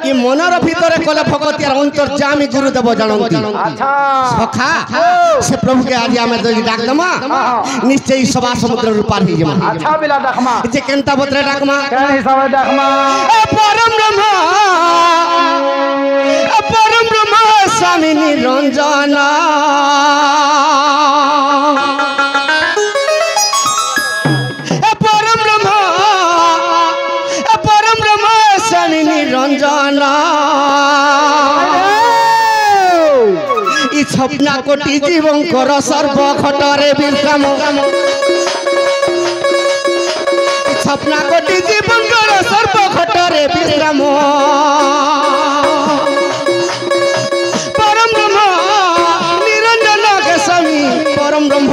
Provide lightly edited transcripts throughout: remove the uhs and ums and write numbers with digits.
ই মনর ভিতরে কলে ভগতি আর অন্তর্যামী গুরুদেব জানন্তি সখা সে প্রভুকে আজ আমি যদি ডাক দেমা নিশ্চয়ই সভা সমুদ্রের পার হয়ে যাবে আচ্ছা বিলা ডাকমা যে কেনতা বত্রে ডাকমা কেন হিসাবে ডাকমা পরম ব্রহ্ম স্বামী নিরঞ্জন পরম ব্রহ্ম স্বামী নিরঞ্জন ই স্বপ্না কোটি জীবঙ্কর সর্বঘটরে বিশ্রাম স্বপ্না কোটি জীবঙ্কর সর্বঘটরে বিশ্রাম পরম ব্রহ্ম নিরঞ্জন স্বামী পরম ব্রহ্ম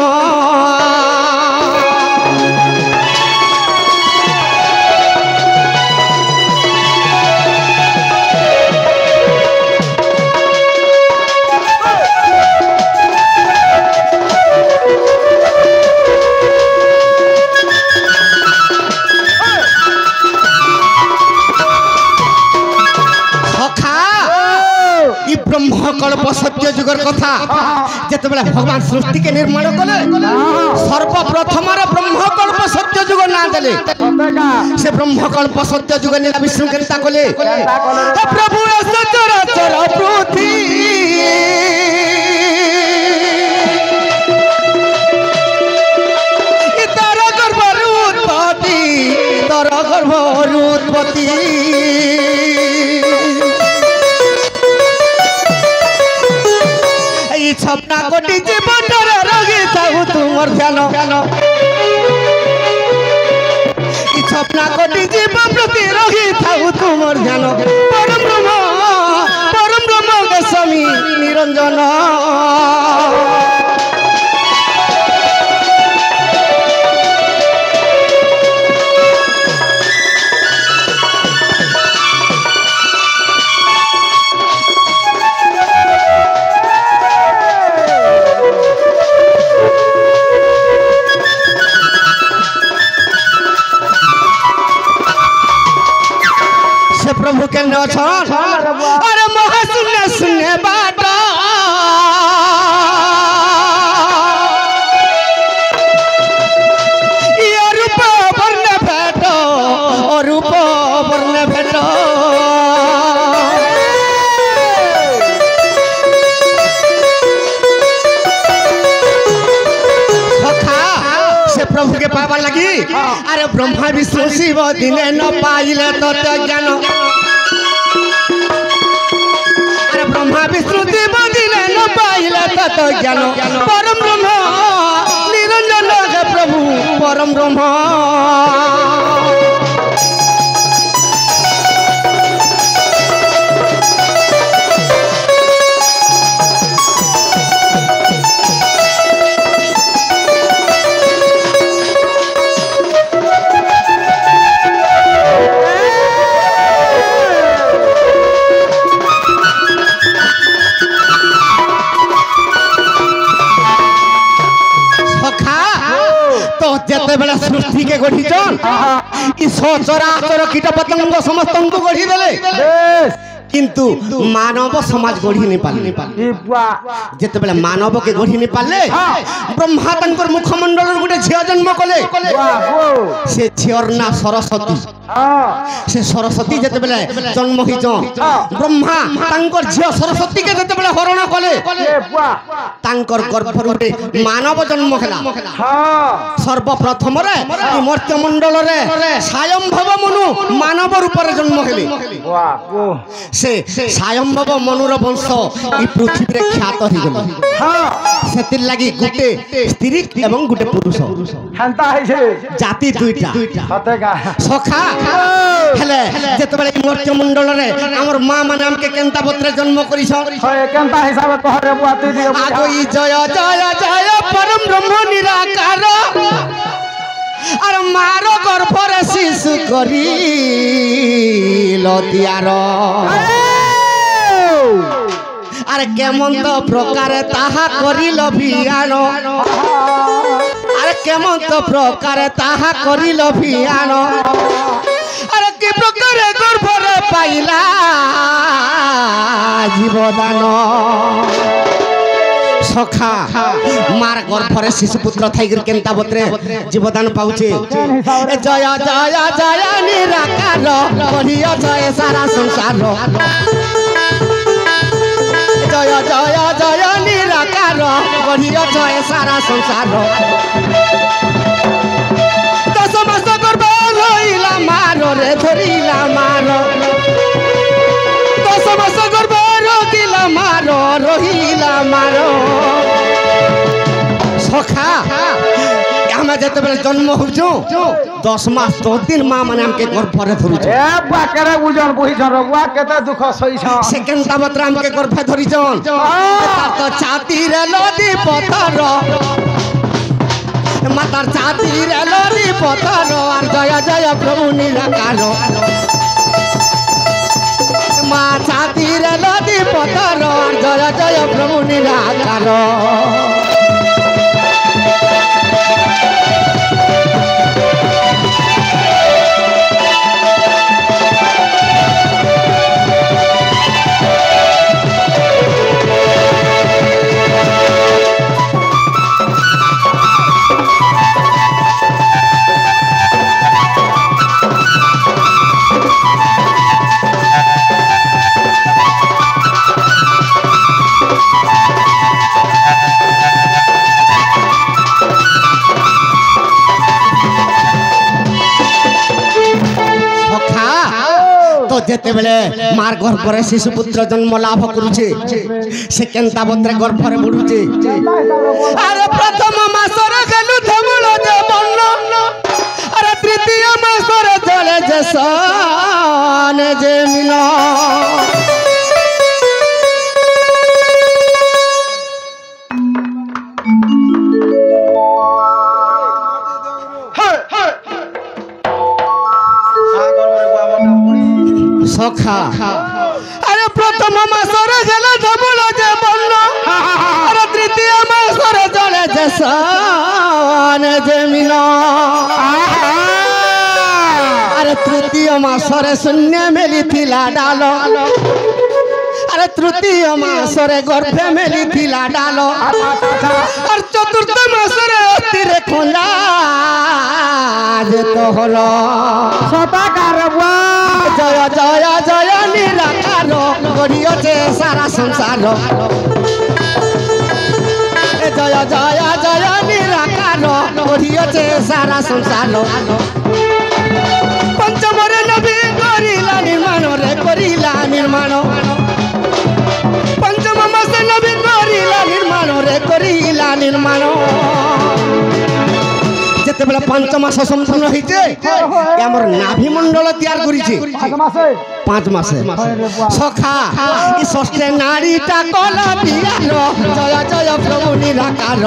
ব্রহ্মকল্প সত্য যুগের কথা যেতবেলে ভগবান সৃষ্টি কে নির্মাণ কলে সর্বপ্রথমরে ব্রহ্মকল্প সত্য যুগ না দেলে সে ব্রহ্মকল্প সত্য যুগ নীলা বিষ্ণু কেনতা কলে প্রভু সচরাচর পৃথিবী তার গর্ভর উৎপত্তি স্বপ্না কোটি জীবনরে রগি থাকু তোমার ধ্যান স্বপ্না কোটি জীবন প্রতি রগি থাকু তোমার ধ্যান পরম ব্রহ্ম স্বামী নিরঞ্জন प्रभु के अरे महाशून्य शून्य बाट रूप वर्ण भेट रूप वर्ण भेट से प्रभु के पावा लगी अरे ब्रह्मा विष्णु शिव दिने न पाइले तत्व ज्ञान ब्रह्मा विष्णु देव दिले न पाइले तत्व ज्ञान परम ब्रह्म निरंजन प्रभु परम ब्रह्म যেতেবেলে সৃষ্টি কে গঠিছন ই সচরাচর কীট পতঙ্গ সমস্ত গঢ়ি দেলে কিন্তু মানব সমাজ গঢ়ি নি পারলে যেতেবেলে মানব কে গঢ়ি নি পারলে ব্রহ্মা তাঙ্কর মুখমণ্ডলর গোটে ঝিও জন্ম কলে সে ঝিওর না সরস্বতী সে সরস্বতী যেতেবেলে জন্ম হইছ ব্রহ্মা তাঙ্কর ঝিও সরস্বতী কে যেতেবেলে হরণ কলে তাঙ্কর গর্ভর গোটে মানব জন্ম হেলা সর্বপ্রথমরে এই মর্ত্যমণ্ডলরে স্বয়ম্ভব মনু মানব রূপরে জন্ম হেলে से सायंभव मनुर वंश ई पृथ्वी रे ख्यात हो गलो सेतिर लागि गुटे स्त्री एवं गुटे पुरुष हंता है छे जाति दुईटा हतेगा सखा हेले जेतबेले मर्त्य मंडल रे हमर मां माने हमके केनता पत्रे जन्म करिस होय केनता हिसाब कहरे बुआती दियो आगोई जय जय जय परम ब्रह्म निराकार अरे मारो गर्भर शिशु करी लतियार अरे केमन तो प्रकार ताहा करिल भियान अरे केमन तो प्रकार ताहा करिल भियान अरे কি প্রকারে গর্ভরে পাইলা জীবদান সখা মার গর্ভরে শিশুপুত্র থাইগির কেন্তা বত্রে জীবদান পাউছে জয় জয় জয় নিরাকার করিয় জয় সারা সংসার জয় জয় জয় নিরাকার করিয় জয় সারা সংসার দশ মাস গর্ভ রইলা মার রে ধরিলা মার দশ মাস গর্ভ রহিলা মার রহিলা মার সখা আমি যেতবে জন্ম হচ্ছু 10 মাস 10 দিন মা মানে আমাকে গর্ভরে ধরুছে এ বাকেরে বুঝন বুঝন রগুয়া কেতে দুঃখ সইছ সেকেন্ড তাবত্রে আমাকে গর্ভে ধরিছন তার তো ছাতিরে নদী পথর মাতার ছাতিরে নদী পথর আর জয় জয় প্রভু নিরাকার মা ছাতিরে নদী পথর আর জয় জয় প্রভু নিরাকার যেতেবেলে মার গর্ভরে শিশুপুত্র জন্ম লাভ করুছে সে কেন্তা বদ্রে গর্ভরে বড়ুছে আরে প্রথম মাসরে গেলু ধমুল যে বন্ন আরে তৃতীয় মাসরে চলে যে সন যে মিল সখা আরে প্রথম মাসরে গেল ধমুল যে বন্ন আরে তৃতীয় মাসরে চলে যে সন যে মিল আরে তৃতীয় মাসরে শূন্য মেলিথিলা ডাল আরে তৃতীয় মাসরে গর্ভে মেলিথিলা ডাল আর চতুর্থ মাসরে অতিরে খোঁজা যেত হল সতাকার জয় জয় জয় নিরাকার করিয়ছে সারা সংসার জয় জয় জয় নিরাকার করিয়ছে সারা সংসার পঞ্চমরে নবী করিলা নির্মাণ রে করিলা নির্মাণ পঞ্চম মাসে নবী করিলা নির্মাণ রে করিলা নির্মাণ যেতেবেলে 5 মাস সম্পূর্ণ হইছে আমার নাভি মণ্ডল তৈরি করিছে 5 মাসে সখা এই ষষ্ঠে নারীটা কলা দিয়ার জয় জয় প্রভু নিরাকার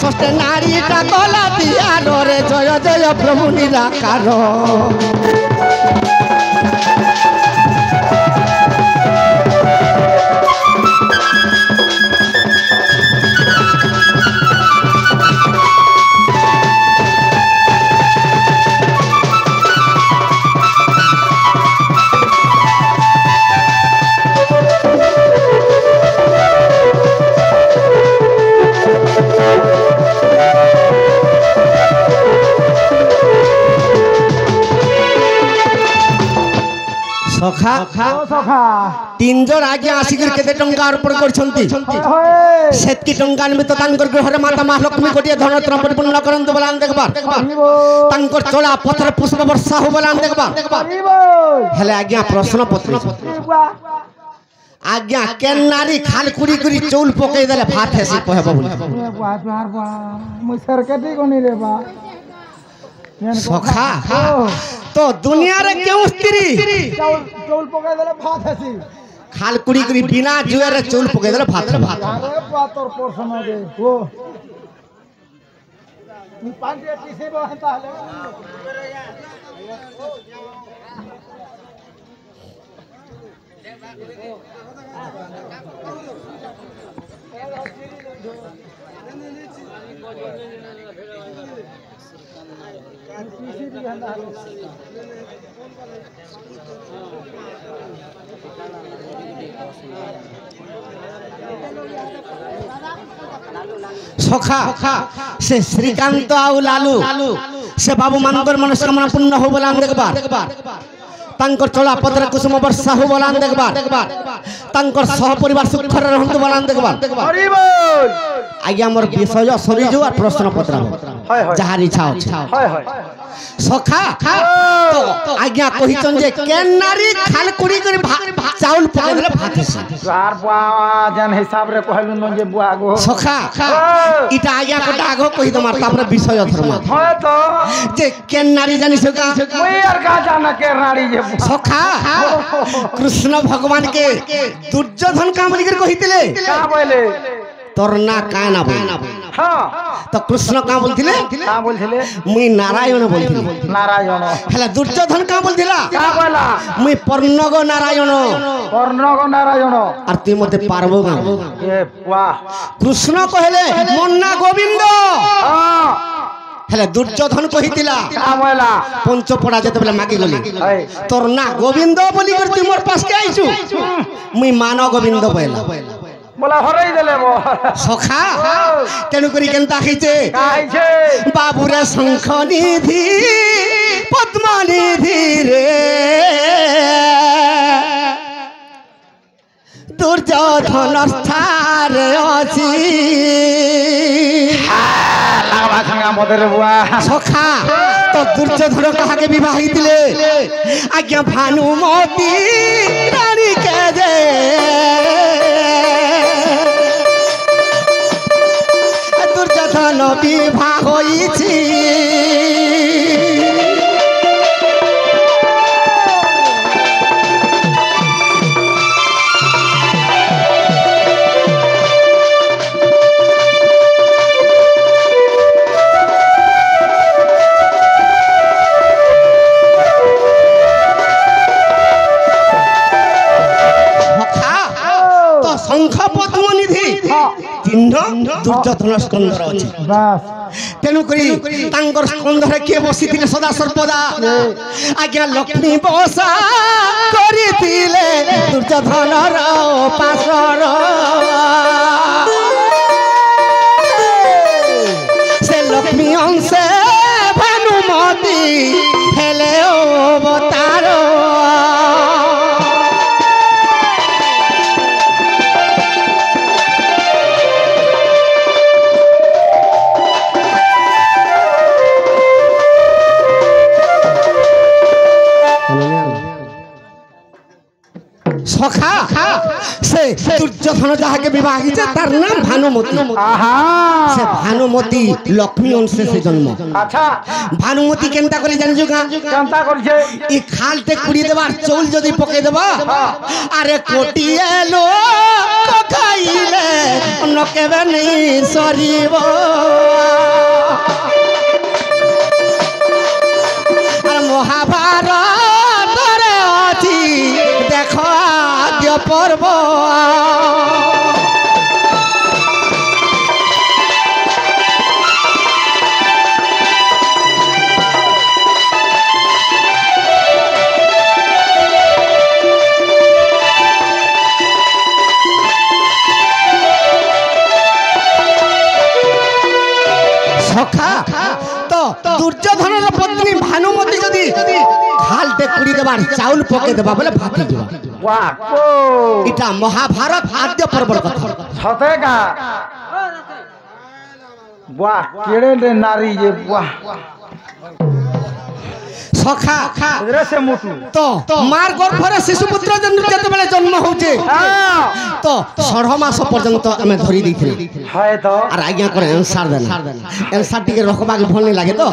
ষষ্ঠে নারীটা কলা দিয়ার রে জয় জয় প্রভু নিরাকার সখা সখা 3 জন আগে আসিকি কেতে টঙ্কা অর্পণ করছন্তি সেতকি টঙ্কা নিমিত্ত তাঙ্কর গ্রহরে মাতা মা লক্ষ্মী কোটিয়ে ধনরত্ন পরিপূর্ণ করন্তু বলান দেখবার তাঙ্কর চলা পথরে পুষ্প বর্ষা হো বলান দেখবার হেলে আজ্ঞা প্রশ্ন পত্র আজ্ঞা কেন নারী খাল কুড়ি কুড়ি চৌল পকাই দেলে ভাত হেসি কহেব বলি মুই সরকারি কোনি রে বা সখা তো দুনিয়ারে কেউ স্ত্রী চৌল পকাই দিলে ভাত হেসি খাল কুড়ি কুড়ি বিনা জুয়ারে চৌল পকাই দিলে ভাত ভাত আরে তোর প্রশ্ন দে ও তুই পাঁচে পিছে বহ তাহলে सखा से श्रीकांत आउ लालू से बाबू मानकर मनस्कामना पूर्ण हो बोलान देखबार तांकर चला पत्र कुसुम वर्षा हो बोलान देखबार तांकर सह परिवार सुखर रहंतु बोलान देखबार हरि बोल आज्ञा मोर विषय सरिजु आ प्रश्न पत्र जहार इच्छा अछि सखा तो आज्ञा कहिचन जे केन नारी खाल कुड़ी कर चाउल पके देले भात से यार बुआ जन हिसाब रे कहलु न जे बुआ गो सखा इटा आज्ञा को डागो कहि दमार तापर विषय धर्म होय तो जे केन नारी जानि सका ओई यार का जाना के नारी जे सखा कृष्ण भगवान के दुर्योधन का बोली कर कहितले का बोले तोरना काना बोल हां तो कृष्ण का बोलथिले का बोलथिले मुई नारायण बोलथिले नारायण हला दुर्योधन का बोलथिला का बोला मुई पर्णग नारायण कर्णग नारायण और ती मते पारबो गा ए वाह कृष्ण कहले मन्ना गोविंद हां हेले दुर्योधन कहितिला का बोला पंचपड़ा जते बेले मागी गली हाय तोर ना गोविंद बोली कर तू मोर पास के आइछु मुई मानो गोविंद बोला बोला हरई देले बो सखा तेनु करी केनता खिचे काई छे बाबूरे शंख निधि पद्म निधि रे दुर्योधन स्थार अछि लागवा संगा मदर बुआ सखा तो दुर्योधन कहा के विवाहित दिले आज्ञा भानुमती रानी के जे दुर्योधन विवाह होइछि शंख पद्म निधि चिन्ह दुर्योधन स्कंदर अछि बस तेनु करी तांकर स्कंदर के बसिथिले सदा सर्वदा आज्ञा लक्ष्मी बसा करिथिले दुर्योधन र पासर से लक्ष्मी अंशे भानुमती हेले अवतार सखा से दुर्योधन जहा के विवाहित तार नाम भानुमती आहा से भानुमती लक्ष्मी अंश से जन्म अच्छा भानुमती केनता करे जानि जोगा चिंता करछे ई खालते कुड़ी देबार चौल जदी पके देबा अरे कोटिए लो खाइले नकेबे नहीं सरीबो अरे महाभारत रे अछि देखो आद्य पर्व सखा तो दुर्योधन पत्नी भानुमती जदी खालते कुड़ी देबार चाउल पके देबा बोले फाटी दिबा वाह को इटा महाभारत आद्य पर्व कथा छते का वाह केड़े दे नारी ये वाह सखा इधर से मुटु तो मार गर्भरे शिशुपुत्र जते बेले जन्म होचे तो 16 मास पर्यंत हमें धरी दैथिले है तो और आज्ञा करे आंसर देना आंसर टिके रखबा के भल नहीं लागे तो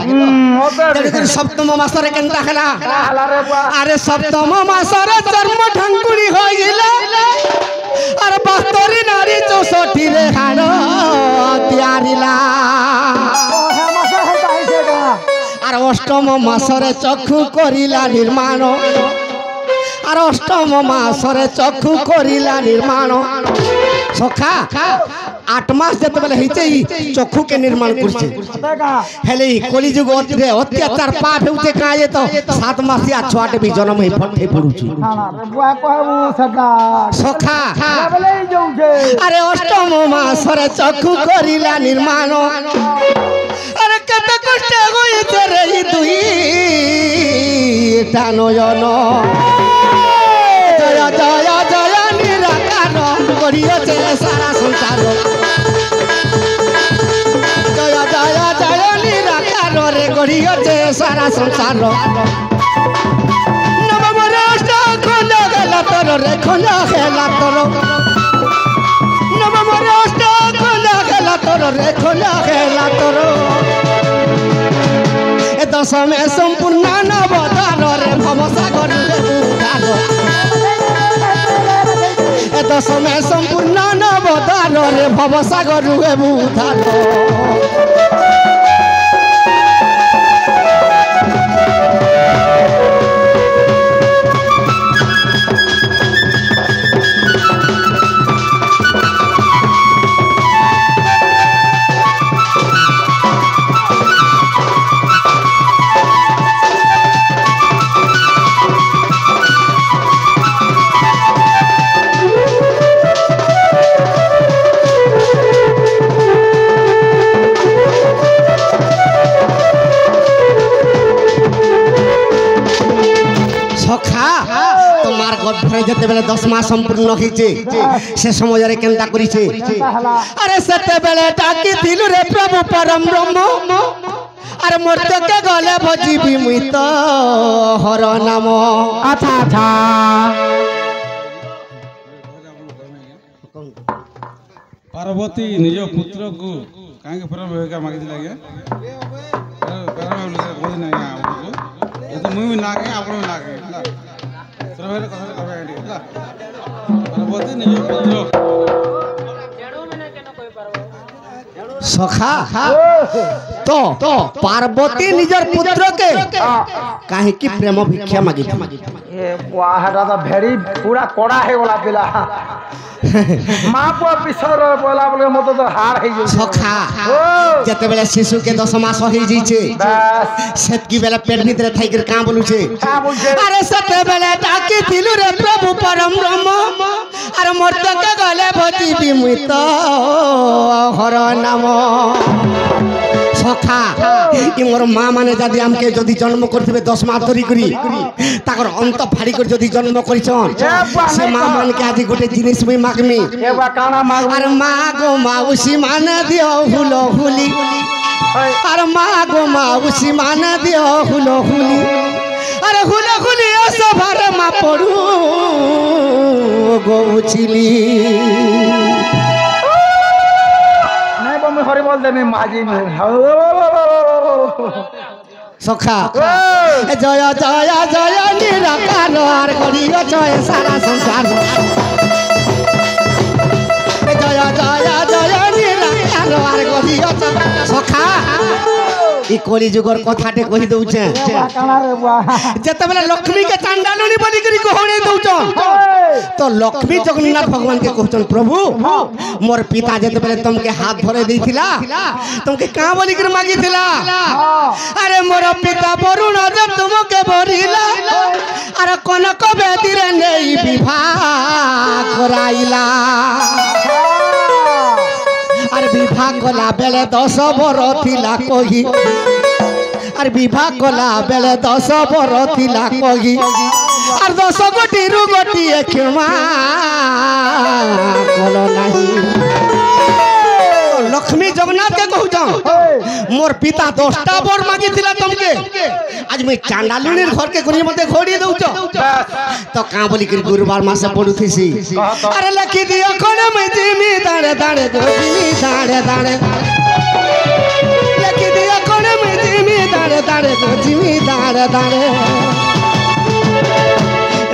ओते सप्तम मास रे केनता हला हला रे बुआ अरे सप्तम मास रे जन्म ढंकुड़ी होइले अरे 72 नारी 64 रे हाड़ त्यारिला ओहे मासे है ताई से का और अष्टम मासरे चक्षु करिला निर्माण और अष्टम मासरे चक्षु करिला निर्माण सखा 8 মাস যেতে বেলে হইছে চক্ষু কে নির্মাণ করছে হেলে কলিযুগ রে অত্যাচার পাপ হেউছে কায়ে তো 7 মাসিয়া ছুয়াটে বি জন্ম হই ফটে পড়ুছি সখা আরে অষ্টম মাসরে চক্ষু করিলা নির্মাণ আরে কত কষ্ট হইছে রে দুই টানয়ন জয় জয় জয় নিরাকার করিয়াছে সারা সংসার জয় জয় জয় নিরাকার রে করিয়াছে সারা সংসার নবমরে অষ্ট খোল গেল তোর রে খোল গেল তোর নবমরে অষ্ট খোল গেল তোর রে খোল গেল তোর এ দশমে সম্পূর্ণ নবদার রে ভবসাগর উদ্ধার এ দশমে সম্পূর্ণ নবদার রে ভবসাগর উদ্ধার তোমার গর্ভে যেতে বেলে 10 মাস সম্পূর্ণ হইছে সে সময়ের কেনটা করিছে আরে সেতে বেলে ডাকিছিল রে প্রভু পরম ব্রহ্ম আরে মর্তকে গলে ভজিবি মুই তো হর নাম আথা আথা पार्वती निज पुत्र को कहीं के प्रेम होगा मांगी थी लगे प्रेम होगा कोई नहीं है आपको ये तो मुझे ना के आप लोग ना के ना सर्वेर कथन करवे एंडी ना पार्वती निज पुत्र सखा तो पार्वती निजर पुत्र के काहे की प्रेम भिक्षा मांगी ए वाहरा तो भेड़ी पूरा कोड़ा है वाला पिला मां को पिसर बोला बोले मत तो हार है सखा जते बेले शिशु के 10 मास होई जिचे सेत की बेले पेट भीतर थाइकर का बोलुचे अरे सते बेले डाकी थिलु रे प्रभु परम ब्रह्म अरे मर्त के गले भजी विमुत हर नाम सखा इ मोर मां माने जदी हमके जदी जन्म करथिबे 10 मास धरि करी ताकर अंत फाड़ी कर जदी जन्म करिछन से मां मान के आज गोटे जिनिस में मागमी एबा काना माग अरे मां गो माउसी माने दियो हुलो हुली अरे मां गो माउसी माने दियो हुलो हुली अरे हुलो हुली सभार मा पड़ू गौचिली हरि बोल दे मैं माजी में सखा जय जय जय निराकार आर करियो जय सारा संसार जय जय जय निराकार आर करियो सखा इ कली जुगर कथाटे कहि दउछे जते बेले लक्ष्मी के चांडालनी बलि करी कहणे दउछन तो लक्ष्मी जगन्नाथ भगवान के कहछन प्रभु मोर पिता जते बेले तुमके हाथ धरे देथिला तुमके का बलि कर मागी थिला अरे मोर पिता वरुण जब तुमके भरिला अरे कनक बेदी रे नेई विवाह कराइला अरे विवाह कला बेले 10 बर थिला कही अरे विवाह कला बेले 10 बर थिला कही और 10 गोटी रु गोटी क्षमा कलो नहीं लक्ष्मी जगन्नाथ के कहूँ मोर पिता 10टा बर मागी थिला तुमके आज मैं चांडालुनीर घर के गुनी मते घोड़ी दउछ तो का बोली कर गुरुवार मासे पडुथिसी अरे लखी दियो कोन मैं जिमी दाड़े दाड़े गोजिमी दाड़े दाड़े लखी दियो कोन मैं जिमी दाड़े दाड़े गोजिमी दाड़े दाड़े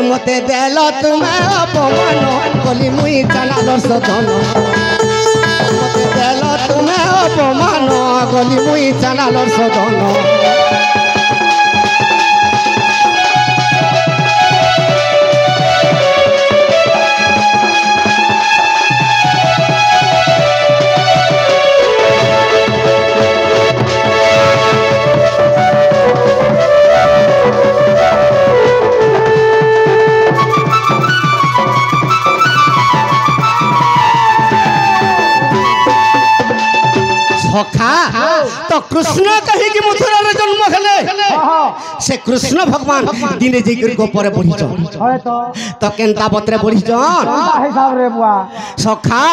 मते देलो तुमे अपमान कली मुई चांडालर सदन मते देलो तुमे अपमान कली मुई चांडालर सदन सखा तो कृष्ण कहीं कि मथुरा रे जन्म हेले से कृष्ण भगवान दिने जे गोपरे बढ़ी तो केनता पत्रे बढ़ी हिसाब रे बुआ सखा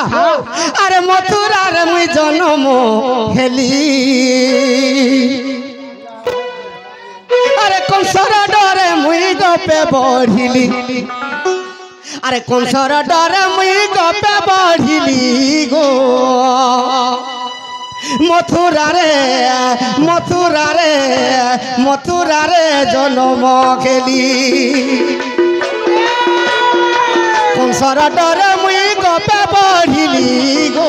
अरे मथुरा रे मुई जन्म हेली अरे कंसर डरे मुई गपे बढ़िली अरे कंसर डरे मुई गपे बढ़िली गो मथुरा रे जन्म खेली कंसर डरे मुई गपे बढ़िली गो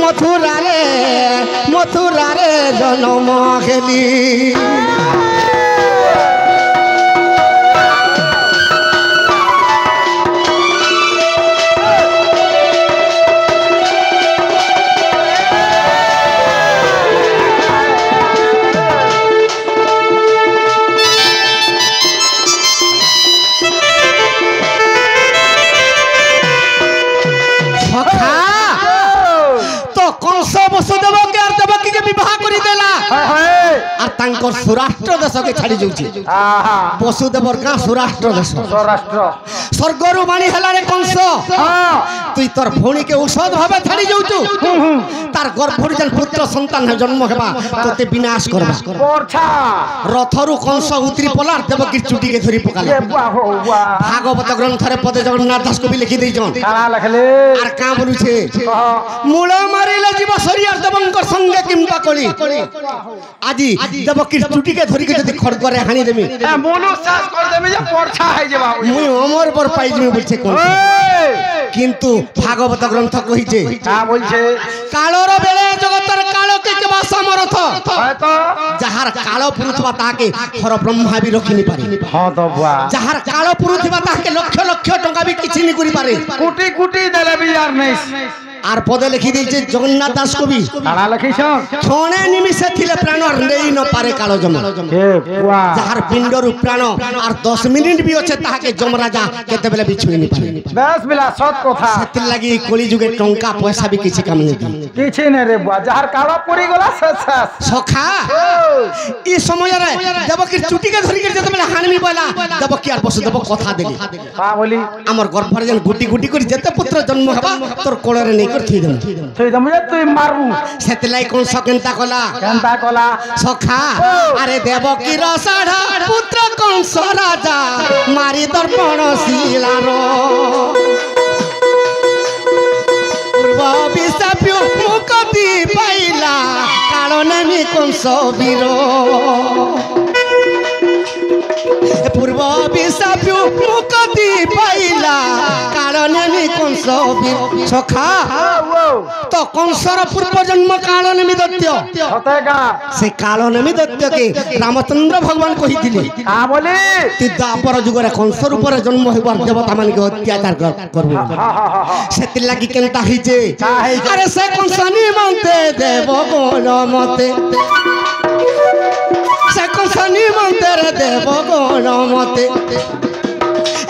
मथुरा रे जन्म खेली तांकर सौराष्ट्र देश के छाड़ी जाउची वसुदेवर का सौराष्ट्र देश सौराष्ट्र स्वर्गरु बाणी हला रे कंस तुई तोर भौणी के औषध भाबे छाड़ी जाउचु तार गर्भरु जन पुत्र संतान जन्म हेबा तोते विनाश करबा पोरछा रथरु कंस उतरी पलार देवकी चुटी के धरी पकाला भागवत ग्रंथ रे पदे जगन्नाथ दास को भी लिखि देई जन काला लिखले आर का बोलुछे मूल मारिले जीव शरीर देवंकर संगे किंबा कली आजी देवकी चुटी के धरी के जदी खड़ करे हानि देमी मोनो सास कर देमी जे पोरछा है जे बाबू मुई अमर पर पाई जेमी बोलछे कोन किंतु भागवत ग्रंथ कहिছে का बोलछे कालोर बेले जगतर कालो के केबा समर्थ है तो जहार कालो पुरुषबा ताके हर ब्रह्मा भी रखिनि पारे हां तो बुआ जहार कालो पुरुषबा ताके लक्ष लक्ष टका भी किछि नि करि पारे कोटी कोटी देले भी यार नहीं आर पदे लिखि देइछे जगन्नाथ दास कवि काला लिखिछन क्षणे निमिषे थिले प्राण नेई न पारे कालो जमा हे बुआ जहार पिंडरु प्राण आर 10 मिनिट भी होछे ताके जमराजा केते बेले बिछुइ नि पारे बस बिला सत कथा सेति लागि कली जुगे टंका पैसा भी किछि काम नै दी किछि नै रे बुआ जहार काला पुरी गला सस सखा ई समय रे देवकी चुटी के धरि के जेते बेले हानमी बोला देवकी आर वसुदेव कथा देली का बोली हमर गर्भर जन गुटी गुटी कर जेते पुत्र जन्म हेबा तोर कोଳରେ नै कर थी दम थई दम जे तुई मारबू सेति लागि कोन सकेंता कला सखा अरे देवकी र साढ़ा पुत्र कंस राजा मारी दर्पण शिलारो पूर्व विशाप्यो मुक्ति पाइला कालो नेमी कंस वीरो पूर्व विशाप्यो मुक्ति पाइला कालो नेमी कंस वीरो सखा तो कंसर पूर्व जन्म कालो नेमी दैत्य सतेगा से कालो नेमी दैत्य के रामचंद्र भगवान कहिथिले का बोली ती द्वापर जुग रे कंस रूप रे जन्म हेबार देवता मान के अत्याचार करबो सेति लागि केनता हिजे अरे से कंसनी मनते देव गोल मते से कंसनी मनते रे देव गोल मते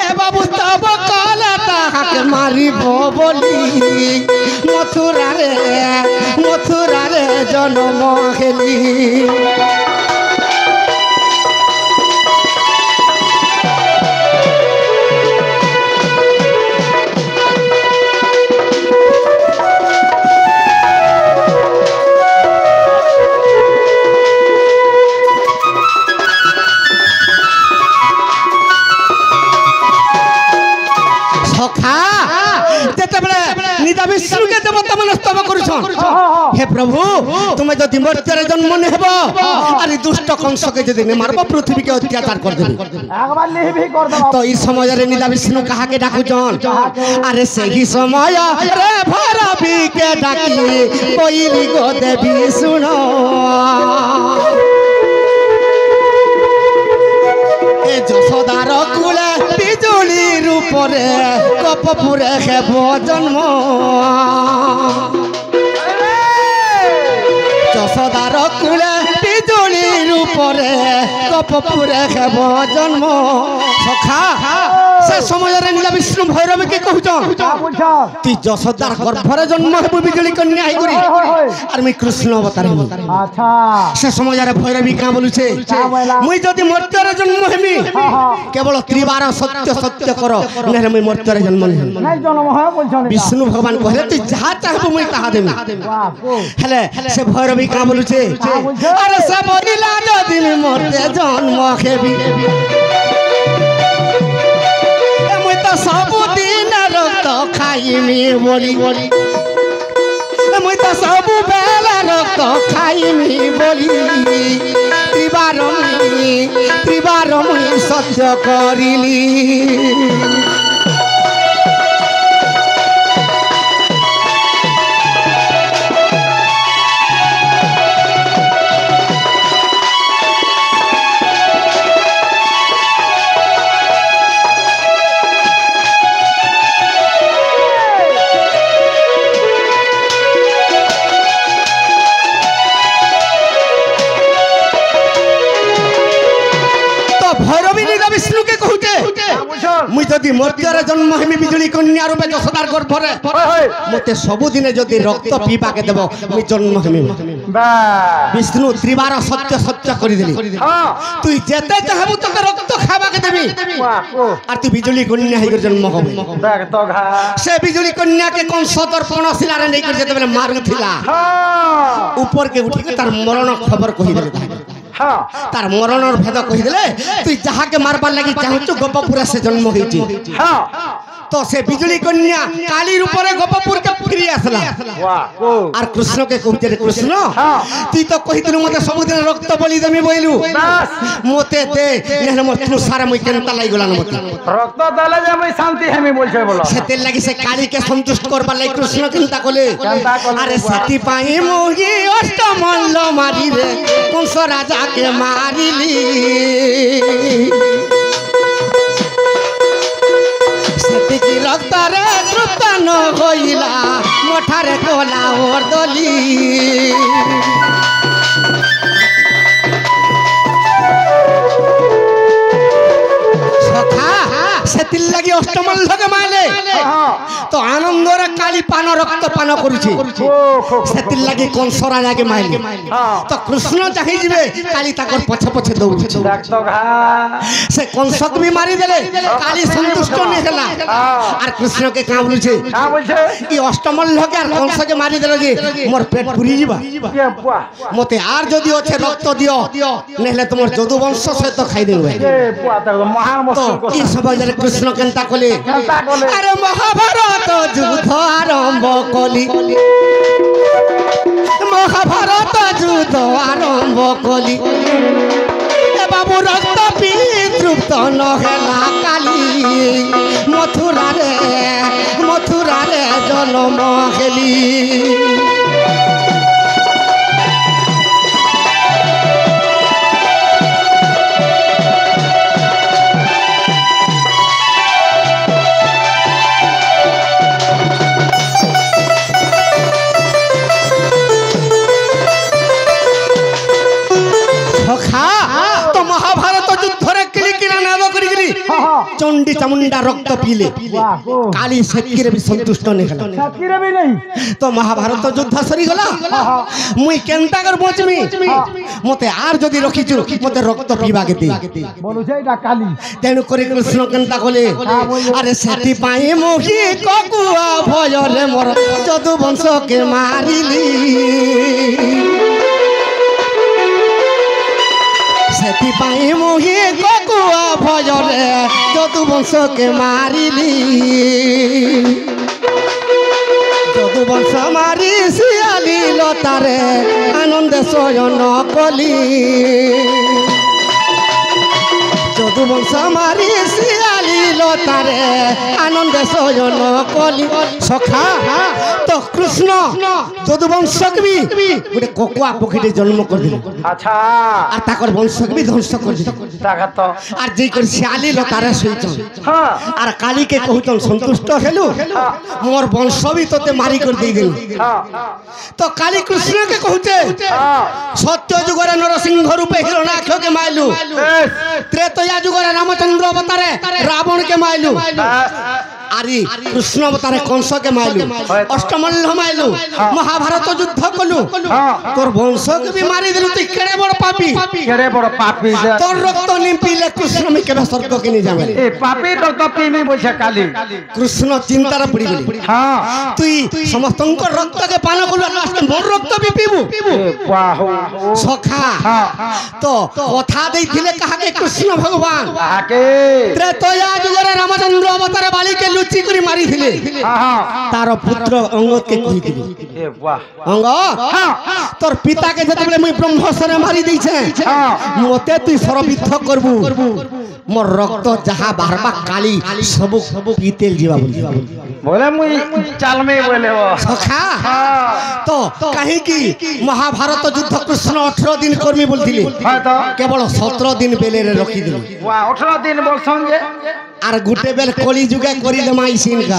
ए बाबू तब काला ताके मारी बोली मथुरा रे जन्म खेली विष्णु के देवता मन स्तव करूछन हे प्रभु तुम जदि मर्त्य जन्म ने हेबो अरे दुष्ट कंस के जदि ने मारबो पृथ्वी के अत्याचार कर देबे अगवान नहीं भी कर दबो तो इस समय रे निदा विष्णु कहा के डाकुछन अरे सही समय रे भरबी के डाकी कोइली गो देवी सुनो ए जसोदार कुले बिजुली रूप रे कपपुरे हेबो जन्म जसोदार कुले बिजुली रूप रे कपपुरे हेबो जन्म सखा সে সময়ের নীলা বিষ্ণু ভৈরবীকে কহুছন তুই যশোদার গর্ভরে জন্ম হবু বিজুলি কন্যা হই করি আর মুই কৃষ্ণ অবতার হবু। আচ্ছা সে সময়ের ভৈরবী কা বলুছে মুই যদি মর্ত্যরে জন্ম হেমি কেবল ত্রিবার সত্য সত্য কর নহলে মুই মর্ত্যরে জন্ম নেই। নাই জন্ম হয় বলছন বিষ্ণু ভগবান কহিলে তুই যাহা চাহবু মুই তাহা দেবি। হেলে সে ভৈরবী কা বলুছে আরে সে বলিলা যদি মুই মর্তে জন্ম হেবি মুই তো ସବୁদিন রক্ত খাইমি বলি মুই তো সবু বেলা রক্ত খাইমি বলি ত্রিবার মুই সহ্য করিলি। বিষ্ণুকে কহুছে মুই যদি মর্ত্যরে জন্ম হেমি বিজুলি কন্যা রূপে যশোদার গর্ভরে মতে ସବୁদিনে যদি রক্ত পিবাকে দেব মুই জন্ম হেমি। বিষ্ণু ত্রিবার সত্য সত্য করে দিলি তুই যেতে চাহবু তোকে রক্ত খাবাকে দেবি আর তুই বিজুলি কন্যা হই জন্ম হবি। সে বিজুলি কন্যাকে কংস দর্পণ শিলারে নেই করে যেতে বেলে মারুথিলা উপরকে উঠিকে তার মরণ খবর কহিদেলে তার মরণর ভেদ কহিদেলে তুই যাহাকে মারবার লাগি চাহুଛୁ গোপপুরে সে জন্ম হয়েছি। তো সে বিজুলি কন্যা কালীর উপরে গোপপুরকে ফিরি আসলা আর কৃষ্ণকে কহুছে রে কৃষ্ণ তুই তো কহিতলু মতে ସବୁদিন রক্ত বলি দেমি বইলু মতে দে নহলে মোর তুষারে মুই কেনতা লাগি গলান মতে রক্ত দেলে যে আমি শান্তি হেমি বলছে বলো সেতে লাগি সে কালীকে সন্তুষ্ট করবার লাগি কৃষ্ণ চিন্তা কলে আরে সেতি পাই মোহি অষ্টমল্ল মারি রে কংস রাজাকে মারিলি সেতিকি রক্তরে তৃপ্ত ন হইলা মোঠারে কোলা ওর দলি সখা সেতির লাগি অষ্টমল্লকে মারলে তো আনন্দরে কালী পান রক্ত পান করুছি সেতির লাগি কংস রাজাকে মারলে তো কৃষ্ণ চাহি যাবে কালী তাকর পছে পছে দৌড়ছে সে কংসকে বি মারি দেলে কালী সন্তুষ্ট নে হেলা আর কৃষ্ণকে কা বলছে ই অষ্টমল্লকে আর কংসকে মারি দেলে যে মোর পেট পুরি যাবা মতে আর যদি আছে রক্ত দিও নহলে তোমার যদুবংশ সহিত খাই দেবে। এই সবাই কৃষ্ণ কেনতা কলে আরে মহাভারত যুদ্ধ আরম্ভ কলি মহাভারত যুদ্ধ আরম্ভ কলি বাবু রক্ত পি তৃপ্ত নহেলা কালী মথুরারে জন্ম হেলি তো মহাভারত যুদ্ধরে কিলিকিরা নাদ করি চণ্ডী চামুন্ডা রক্ত পিলে কালী সেতকিরে বি সন্তুষ্ট নে গলা তো মহাভারত যুদ্ধ সরি গলা মুই কেনতা কর বচমি মতে আর যদি রখিছু মতে রক্ত পিবাকে দে বলুছে এটা কালী তেনু করে কৃষ্ণ কেনতা কলে আরে সেতি পাই মোহি ককুয়া ভয়রে মোর যদু বংশকে মারিলি সেতি পাই মোহি ককুয়া ভয়রে যদু বংশকে মারিলি যদু বংশ মারি শিয়ালি লতারে আনন্দে শয়ন কলি যদু বংশ মারি শিয়ালি লতারে আনন্দে শয়ন কলি সখা তো কৃষ্ণ যদুবংশকে বি গোটে ককুয়া পক্ষীতে জন্ম করদিলে আচ্ছা আর তাকর বংশকে বি ধ্বংস করদিলে টাকা তো আর যেই করে শিয়ালি লতারে শুইছন হ্যাঁ আর কালীকে কহুছন সন্তুষ্ট হেলু মোর বংশ বি তোতে মারি করে দিয়ে দেলু হ্যাঁ তো কালী কৃষ্ণকে কহুছে হ্যাঁ সত্য যুগরে নরসিংহ রূপে হিরণাক্ষকে মাইলু বেশ ত্রেতয়া যুগরে রামচন্দ্র অবতারে রাবণকে মাইলু আরি কৃষ্ণ অবতারে কংসকে মাইলু অষ্টমল্ল মাইলু মহাভারত যুদ্ধ কলু তোর বংশকে বি মারি দিলু তুই কেড়ে বড় পাপি কেড়ে বড় পাপি তোর রক্ত নিপিলে কৃষ্ণ মি কেবে স্বর্গকে নি যাবে এ পাপি রক্ত পিমি বলছে কালি কৃষ্ণ চিন্তার পড়ি গলি হ্যাঁ তুই সমস্তଙ୍କ রক্তকে পান করলু লাস্ট মোর রক্ত বি পিবু এ বাহু সখা তো কথা দেইছিলে কাহাকে কৃষ্ণ ভগবান তাকে ত্রেতয়া যুগরে রামচন্দ্র অবতারে বালিকে লুচি করে মারিছিলে হ্যাঁ তার পুত্র অঙ্গদকে কহিଥିଲି এ বাহ অঙ্গ হ্যাঁ তোর পিতাকে যেতবেলে মুই ব্রহ্মস্বরে মারি দিছে হ্যাঁ মতে তুই সরবিদ্ধ করবু মোর রক্ত যাহা বারবা কালি সবু পিতেল ଯିବା বলি বলে মুই চালমে বলে ও সখা হ্যাঁ তো কাহিকি মহাভারত যুদ্ধ কৃষ্ণ 18 দিন কর্মী বলଥିଲି হয়তো কেবল 17 দিন বেলেরে রখি দিল ওয়া 18 দিন বলছন যে আর গুটে বেল কলি যুগে করিলে মাইসিন গা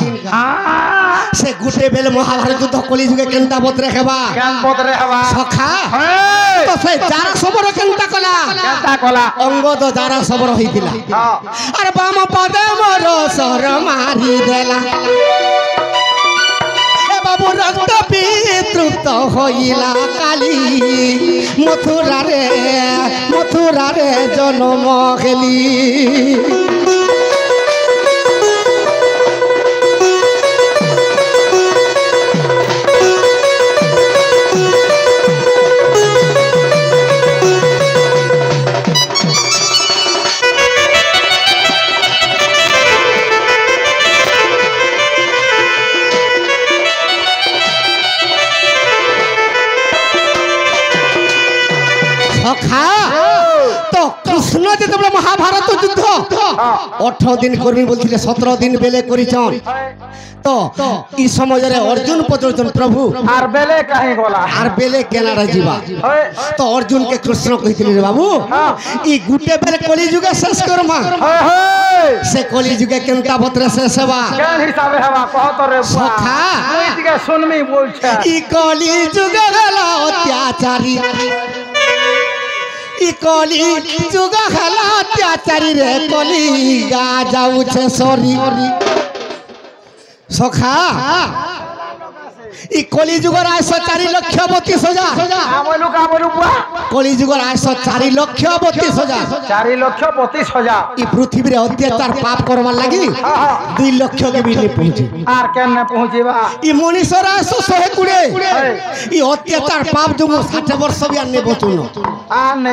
সে গুটে বেল মহাভারত যুদ্ধ কলি যুগে কেনতা বতরে হেবা কেন বদরে হবা সখা হেই তো সে যারা সবর কেনতা কলা কেনতা কলা অঙ্গদ যারা সবর হইতিলা হ্যাঁ আরে বাম পদে মোর সর মারি দেলা এ বাবু রক্ত পিতৃত হইলা কালী মথুরারে জন্ম খেলি সখা তো কৃষ্ণ যেতবে মহাভারত যুদ্ধ 18 দিন কর্মী বলছিলে 17 দিন বেলে করিছন তো এই সময়ের অর্জুন পদর্জন প্রভু আর বেলে কাহি গলা আর বেলে কেনারা যাবা হয় তো অর্জুনকে কৃষ্ণ কইতিলি রে বাবু ই গুটে বেলে কলি যুগে শেষ করমা হয় হয় সে কলি যুগে কেনতা বতরে শেষ হবা কেন হিসাবে হবা কহত রে সখা মুই দিকে শুনমি বলছে ই কলি যুগে গেল অত্যাচারী ই কলি যুগ হেলা অত্যাচারী রে কলি গা যাউছে সরি সখা ই কলি যুগর 4,32,000 আমলু বুয়া কলি যুগর 4,32,000 4,32,000 ই পৃথিবীরে অত্যাচার পাপ করবার লাগি 2 লক্ষ কে বি নি পৌঁছে আর কেন পৌঁছিবা ই মনীষর 120 ই অত্যাচার পাপ যুগ 60 বর্ষ বি আর নে বচুন আর নে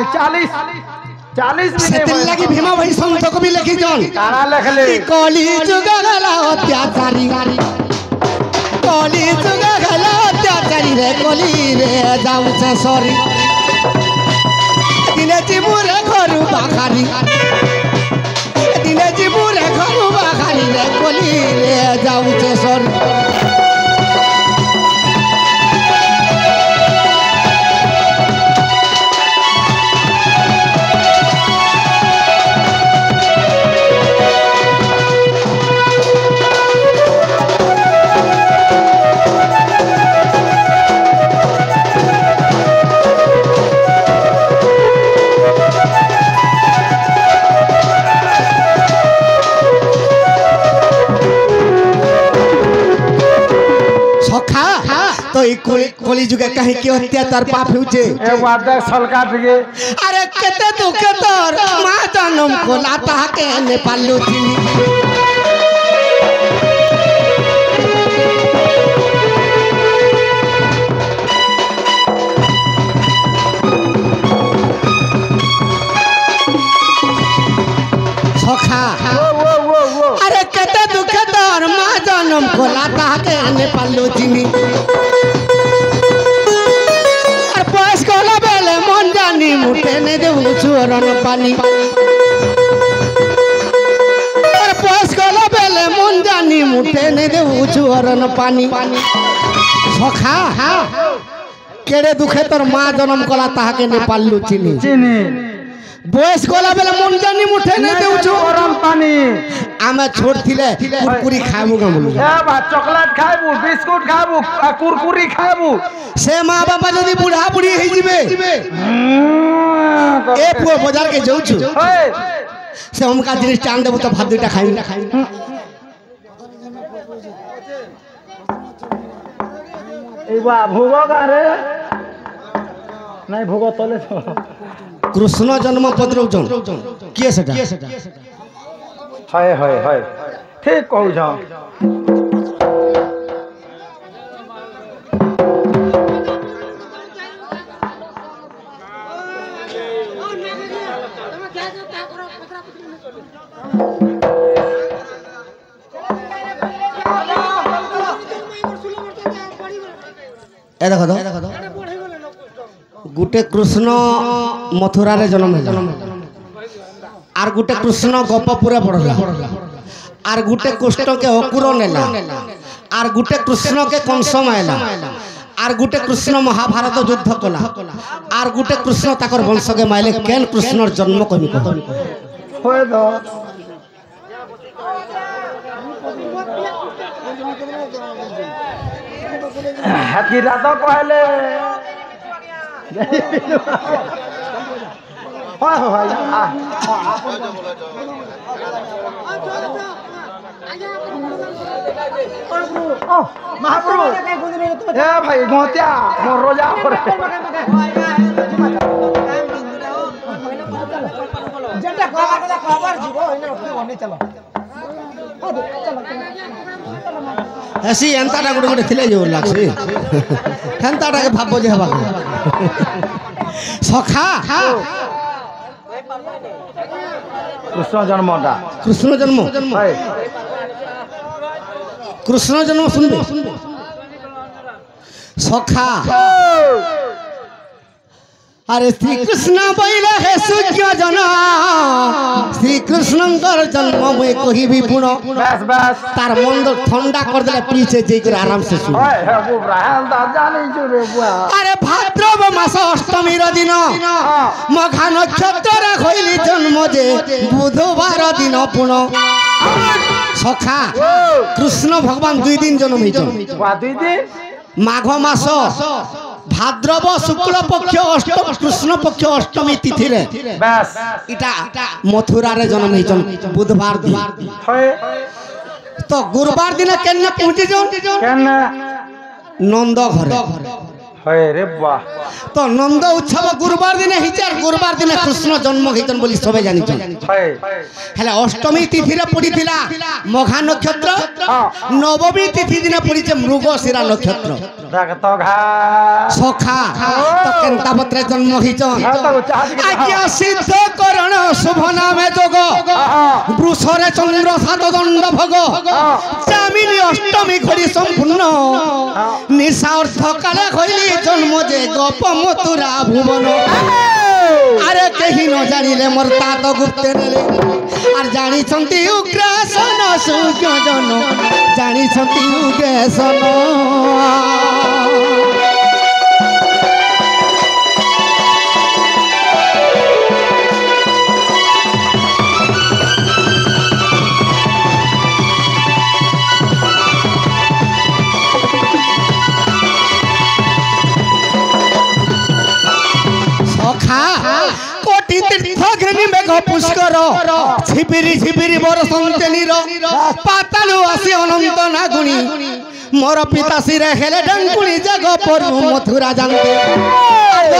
40 সেতির লাগি ভীমা ভাই সন্ত কবি লিখিছন কারা লেখলে ই কলি যুগ গেলা অত্যাচারী কলি যুগ গেলা অত্যাচারী রে কলি রে যাউছে সরি দিনে জীবুরে ঘরু বাখারি দিনে জীবুরে ঘরু বাখারি রে কলি রে যাউছে সরি तो कली जुगे कहीं के अत्याचार पाप होचे ए वादा सलका दिए अरे केते दुख तोर मां जन्म को लाता के नेपाल लुचिनी सखा अरे केते दुख तोर मां जन्म को लाता के नेपाल लुचिनी मुठे ने देऊ चूरन पानी और पोस गला बेले मुन जानी मुठे ने देऊ चूरन पानी সখা কেড়ে দুঃখে তোর মা জন্ম কলা তাহাকে নে পারলু চিনি চিনি বয়স গলা বেলে মন জানি মুঠে নে দেউছু গরম পানি আমি ছোট থিলে কুরকুরি খাইবু গামলু এ বা চকলেট খাইবু বিস্কুট খাইবু কুরকুরি খাইবু সে মা বাবা যদি বুড়া বুড়ি হই যাবে এ পুଅ বাজার কে যাউছু সে অমকা জিনিস টান দেবো তো ভাত দুইটা খাইবি এই বা ভোগ গারে নাই ভোগ তলে তো কৃষ্ণ জন্ম পদ্রৌজন কি সেটা হয় হয় হয় ঠিক কହୁছ এ দেখো গুটে কৃষ্ণ মথুরারে জন্ম আর গুটে কৃষ্ণ গোপপুরে পড়লা আর গুটে কৃষ্ণকে অকুর নেলা আর গুটে কৃষ্ণকে কংস মাইলা আর গুটে কৃষ্ণ মহাভারত যুদ্ধ কলা আর গুটে কৃষ্ণ তাকর বংশকে মাইলে কেন কৃষ্ণর জন্ম কমি হয় তো হাতিরা তো কইলে হয় হয় মহাপ্রভু এ ভাই গতিয়া মোর রোজা করে যেটা খবর জীব এনে অনে চলো এসি এন্তাটা গুড়ে গুড়ে ଥିଲେ যে লাগছে হেন্তাটাকে ভাববো যে হবা সখা কৃষ্ণ জন্মটা কৃষ্ণ জন্ম কৃষ্ণ জন্ম শুনবে সখা আরে শ্রীকৃষ্ণ বইলে হে সূর্য জন শ্রীকৃষ্ণঙ্কর জন্ম মুই কহিবি পুণ বাস বাস তার মন ঠান্ডা করে দিলে পিছে যেই করে আরামসে শুন হয় হ্যাঁ বুবরা হ্যাঁ দা জানিছু রে বুয়া আরে ভাদ্রব মাস অষ্টমীর দিন মঘা নক্ষত্রে হইলি জন্ম যে বুধবার দিন পুণ সখা কৃষ্ণ ভগবান 2 দিন জন্ম হইছেন ওয়া দুই দিন মাঘ মাস ভাদ্রব শুক্ল পক্ষ অষ্টম কৃষ্ণ পক্ষ অষ্টমী তিথিরে বাস এটা মথুরারে জন্ম হইছেন বুধবার দিন হয় তো গুরুবার দিনে কেন পৌঁছিছেন কেন নন্দ ঘরে হয় রে বাহ তো নন্দ উৎসব গুরুবার দিনে হইছে আর গুরুবার দিনে কৃষ্ণ জন্ম হইছেন বলি সবাই জানিছেন হয় হেলে অষ্টমী তিথিরে পড়িছিলা মঘা নক্ষত্র নবমী তিথি দিনে পড়িছে মৃগশিরা নক্ষত্র দেখ তো ঘা সখা তো কেনতা পত্রে জন্ম হইছন আজ্ঞা সিদ্ধ করণ শুভ নামে যোগ বৃষরে চন্দ্র সাত দণ্ড ভোগ চামিনী অষ্টমী ঘড়ি সম্পূর্ণ নিশা অর্থ কালে হইলি জন্ম যে গোপ মথুরা ভুবন আরে কেহি ন জানিলে মোর তাত গুপ্তে নেলে আর জানিছন্তি উগ্রাসন সূর্যজন জানিছন্তি উগ্রাসন কোটি তীর্থ ঘেনি মেঘ পুষ্কর ঝিপিরি ঝিপিরি বরসন্তে নীর পাতালু আসি অনন্ত নাগুনি মোর পিতাশ্রীরে হেলে ডাঙ্গুনি জাগ পড়ু মথুরা জানতে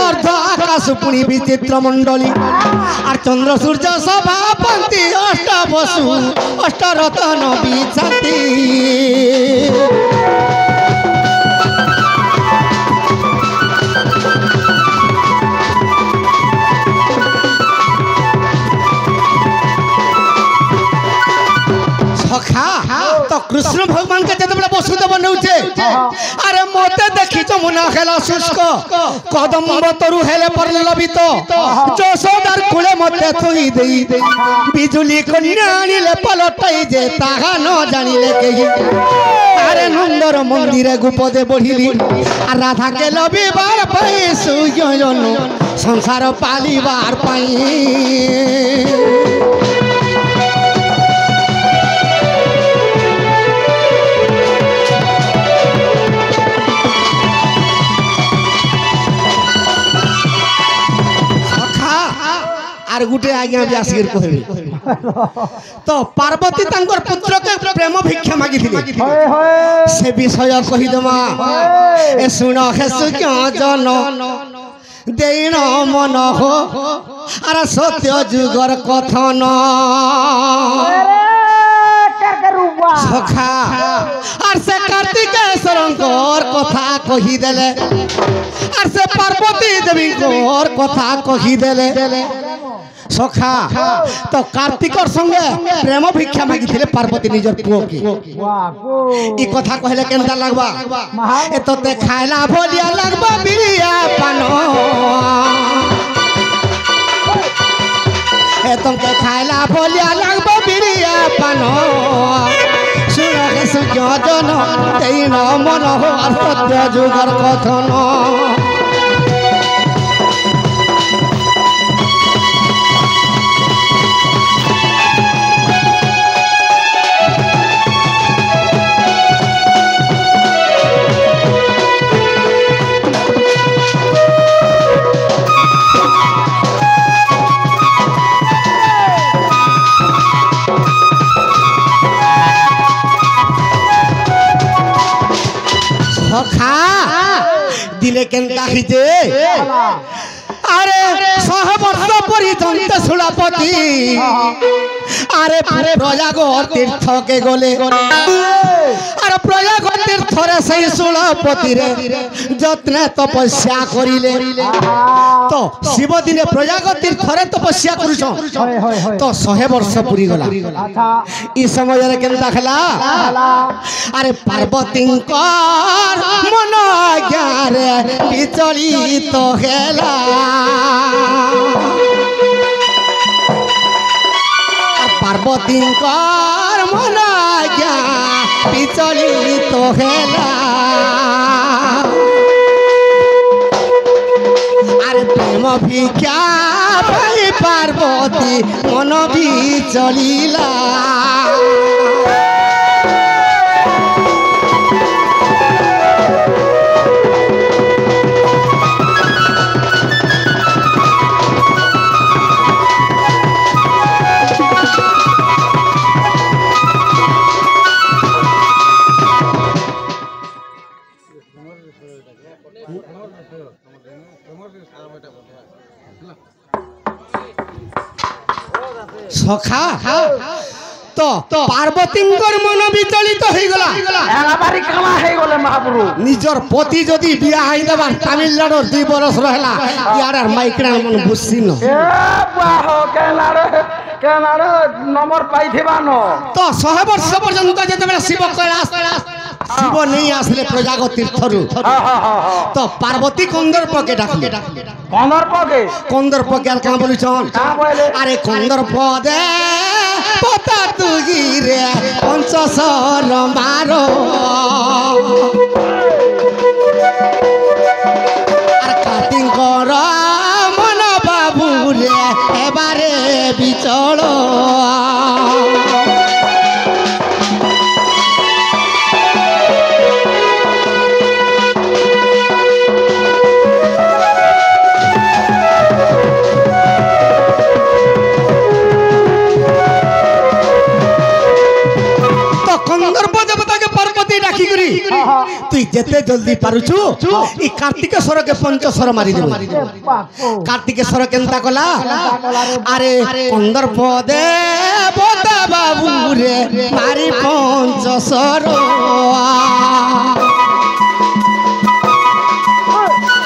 অর্ধ আকাশ পুনি বিচিত্র মণ্ডলী আর চন্দ্র সূর্য সভাপতি অষ্ট বসু অষ্ট রতন বিছাতি सखा तो कृष्ण भगवान के जब वसुदेव नौचे अरे मते देखी तो मुना हेला शुष्क कदम तरु हेले परलबित যশোদার কুলে মতে থই দেই বিজুলি কন্যা আনিলে পলটাই যে তাহা ন জানিলে কেহি আরে নন্দর মন্দিরে গুপদে বঢ়িলি আর রাধাকে লবিবার পাই সুজন সংসার পালিবার পাই আর গুটে আজ্ঞা ব্যাসীর কহিবি তো পার্বতী তাঙ্কর পুত্রকে প্রেম ভিক্ষা মাগিথিলে সে বিষয় কহিদমা এ শুণ হে সুজন দেইন মন হো আর সত্য যুগর কথন সখা আর সে কার্তিকেশ্বরঙ্কর কথা কহিদেলে আর সে পার্বতী দেবীঙ্কর কথা কহিদেলে সখা তো কার্তিকর সঙ্গে প্রেম ভিক্ষা মাগিছিলে পার্বতী নিজের পুয়কে ই কথা কহিলে কেনতা লাগবা এ তোতে খাইলা ভলিয়া লাগবা বিড়িয়া পান এ তোকে খাইলা ভলিয়া লাগবা বিড়িয়া পান শুন হে সুজন তেইন মন আর সত্য যুগর কথন দিলে কেনটা হইতে আরে 100 বর্ষ পর্যন্ত সুলাপতি আরে প্রয়াগর তীর্থকে গলে আর প্রয়াগর তীর্থরে সেই সুলাপতি রে যত্নে তপস্যা করিলে তো শিব দিনে প্রয়াগর তীর্থরে তপস্যা করুছ তো 100 বর্ষ পুরি গলা এই সময়ের কেনটা খেলা আরে পার্বতীঙ্কর মন জ্ঞারে বিচলিত হেলা পার্বতীঙ্কর মন জ্ঞা বিচলিত হেলা আরে প্রেম ভিক্ষা পাই পার্বতী মন বিচলিলা সখা তো পার্বতীঙ্কর মন বিচলিত হয়ে গলা এলাবারি কামা হয়ে গলে মহাপ্রভু নিজর পতি যদি বিয়া হই দেবার তামিলনাড়ুর 2 বরস রহলা ইয়ার আর মাইকড়া মন বুঝছি ন এ বাহ কেনারে নম্বর পাইথিবা ন তো 100 বর্ষ পর্যন্ত যেতেবেলা শিব কৈলাস শিব নেই আসলে প্রজাগত তীর্থরু তো পার্বতী কন্দর্পকে ডাকলে কন্দর্পকে আর কাঁ বলুছন আরে কন্দর্পদে পতা তুগি রে পঞ্চশর মারো আর কার্তিকর মন বাবু রে এবারে বিচল তুই যেতে জলদি পারুছু এই কার্তিকেশ্বরকে পঞ্চশর মারি দেব কার্তিকেশ্বর কেনতা কলা আরে কন্দর্পদে বতা বাবু রে মারি পঞ্চশর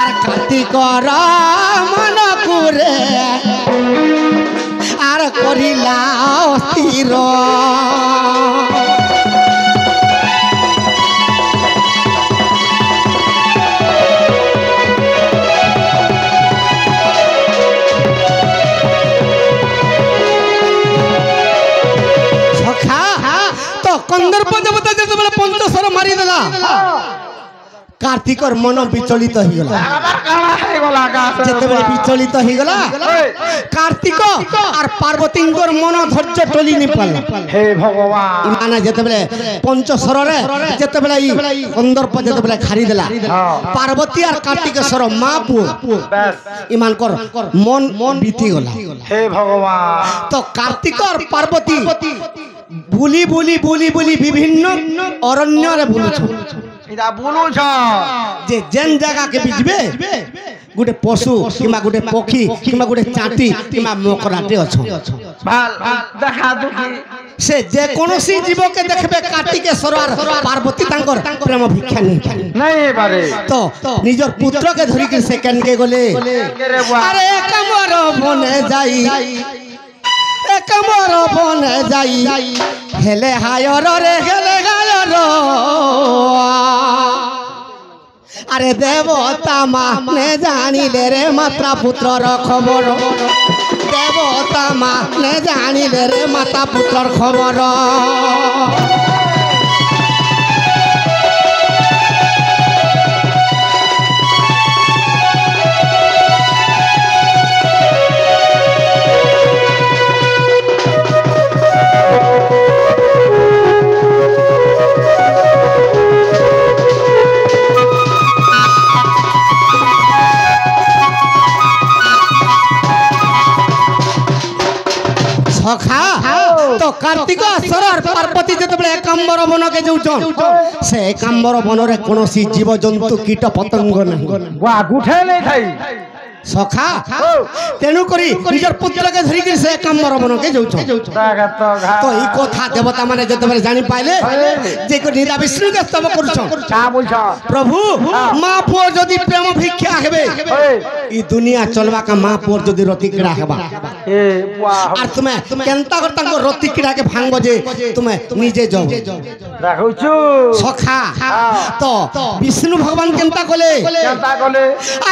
আর কার্তিকর মন করে আর করিলা অস্থির তো কন্দর্প দেবতা যেতবেলে পঞ্চশর মারি দেলা कार्तिकर मन विचलित हो गला जेतेबेले विचलित हो गला कार्तिक और पार्वती मन धैर्य टली नि पाला हे भगवान माने जेतेबेले पंचशर रे जेतेबेले ई कंदर्प जेतेबेले खारी देला पार्वती और कार्तिकेश्वर मां पुओ ईमान कर मन बीती गला हे भगवान तो कार्तिक और पार्वती बुली बुली बुली बुली विभिन्न अरण्य रे बुलुछ इदा बोलू छ जे जेन जगह के बिजबे गुटे पशु किमा गुटे पक्षी किमा गुटे चाटी किमा मकराटे अछ भाल देखा दुखी से जे कोनोसी जीव के देखबे कार्तिकेश्वर और पार्वती तांकर प्रेम भिक्षा नहीं बारे तो निजर पुत्र के धरि के से केन के गले अरे कमर बने जाई कमर बने जाई हेले हायर रे हेले गायर अरे देवता माने जानिले रे माता पुत्रर खबर देवता माने जानिले रे माता पुत्रर खबर तो कार्तिक असर पार्वती जेतेबेले एकांबर वन के जाउछन से एकांबर वन रे कोनोसी जीव जंतु कीट पतंग नहीं वा गुठे नहीं थाई सखा तेनु करी निजर पुत्र के धरि के से एकांबर वन के जाउछन तो ई कथा देवता माने जेतेबेले जानि पाइले जे को निदा विष्णु के स्तव करूछन का बोलछ प्रभु मां पुओ जदी प्रेम भिक्षा हेबे ई दुनिया चलवा का मां पुओ जदी रति किड़ा हेबा ए वाह और तुम्हें केनता कर तांको रति किड़ा के भांगबो जे तुम्हें निजे जाओ राखुछु सखा तो विष्णु भगवान केनता कोले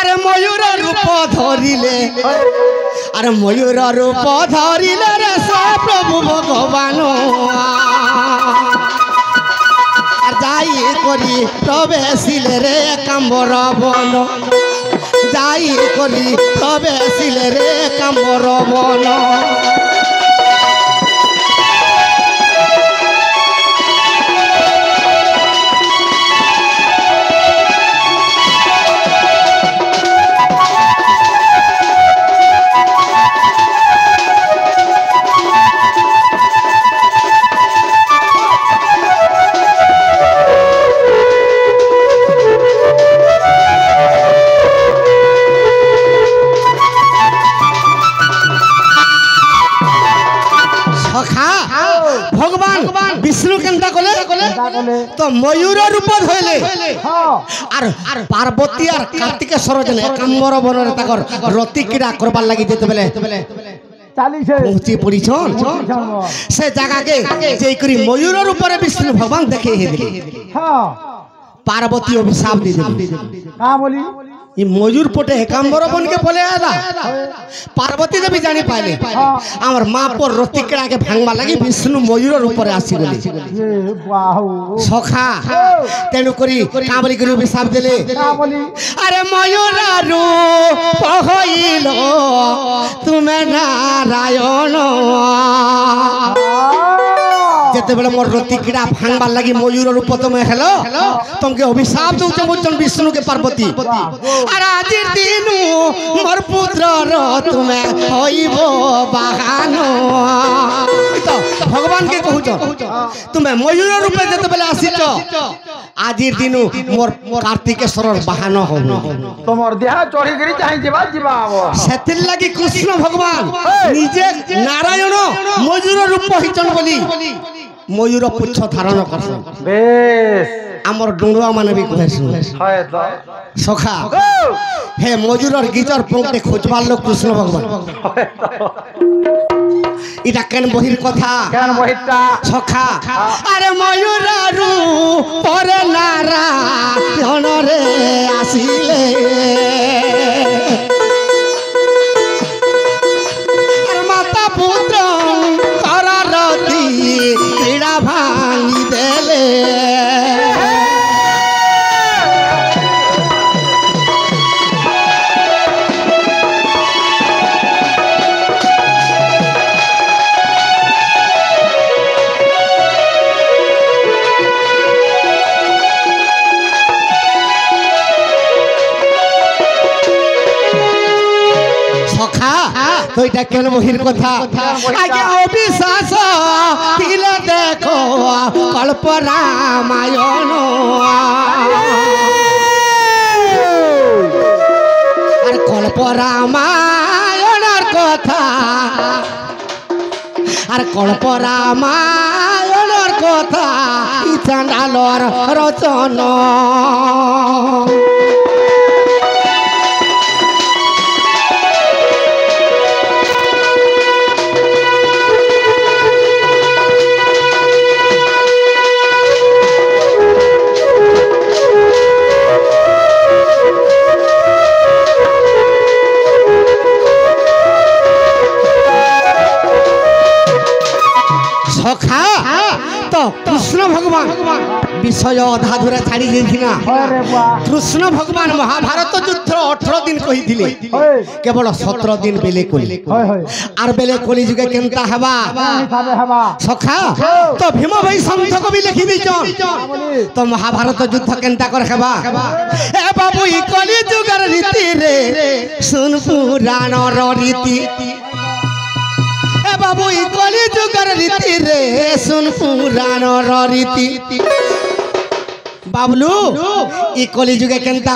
अरे मयूर रूप धरिले अरे मयूर रूप धरिले रे से प्रभु भगवान जाई करी प्रवेशिले रे एकांबर वन जाई करी प्रवेशिले रे एकांबर वन भगवान विष्णु केनता कोले तो मयूर रूप धइले और पार्वती और कार्तिकेश्वर जने एकांबर वन रे ताकर रति क्रीड़ा करबार लागि जेतेबेले पहुंची पड़ी छन से जगह के जे करी मयूर रूप रे विष्णु भगवान देखे हे हां पार्वती अभिशाप दे दे का बोली ये मयूर पोटे एकांबर बन के बोले आला पार्वती देवी जानी पाइले हमर मां पर रति केड़ा के भांगवा लागि विष्णु मयूर रूप रे आसी गेले ए वाह सखा तेनु करी का बोली करी अभिशाप देले का बोली अरे मयूर रूप होइलो तुमे नारायण जेतेबेले मोर रति कीड़ा भांगबार लागि मयूर रूप तुमे हेलो तुमके अभिशाप दउछ बोचन विष्णु के पार्वती अरे आज दिन मोर पुत्र रो तुमे होइबो बाहानो तो भगवान के कहूछ तुमे मयूर रूप जेतेबेले आसीछ आज दिन मोर कार्तिकेश्वर बाहानो हो तोमर देह चढ़ी गिरी चाहि जेबा जीवा सेतिल लागि कृष्ण भगवान निजे नारायण मयूर रूप हिचन बोली मयूर पुच्छ धारण करसन बेस हमर डुंडुआ माने भी कहसु है तो सखा हे मयूर और गिजर पंक्ति खोजबार लोग कृष्ण भगवान इटा केन बहिर कथा केन बहिरटा सखा अरे मयूर रूप रे नारायण रे आसिले अरे माता पुत्र कर रति क्रीड़ा भा ভাঙি দেলে তো এটা কেন বহির কথা আগে অবিশ্বাস দিলে দেখো কল্প রামায়ণ আর কল্প রামায়ণের কথা আর কল্প রামায়ণের কথা ই চাঁদালর রচনা সখা তো কৃষ্ণ ভগবান বিষয় অধা ধরে ছাড়ি দিয়েছিনা কৃষ্ণ ভগবান মহাভারত যুদ্ধ 18 দিন কহিଥିଲେ কেবল 17 দিন বেলে কলি আর বেলে কলি যুগে কেনতা হেবা সখা তো ভীম ভাই সন্থ কবি লিখি দিছন তো মহাভারত যুদ্ধ কেনতা করে হেবা এ বাবু ই কলি যুগের রীতি রে শুন পুরাণর রীতি বাবু ই কলি যুগের রীতি রে শুন পুরাণর রীতি বাবলু ই কলি যুগে কেনতা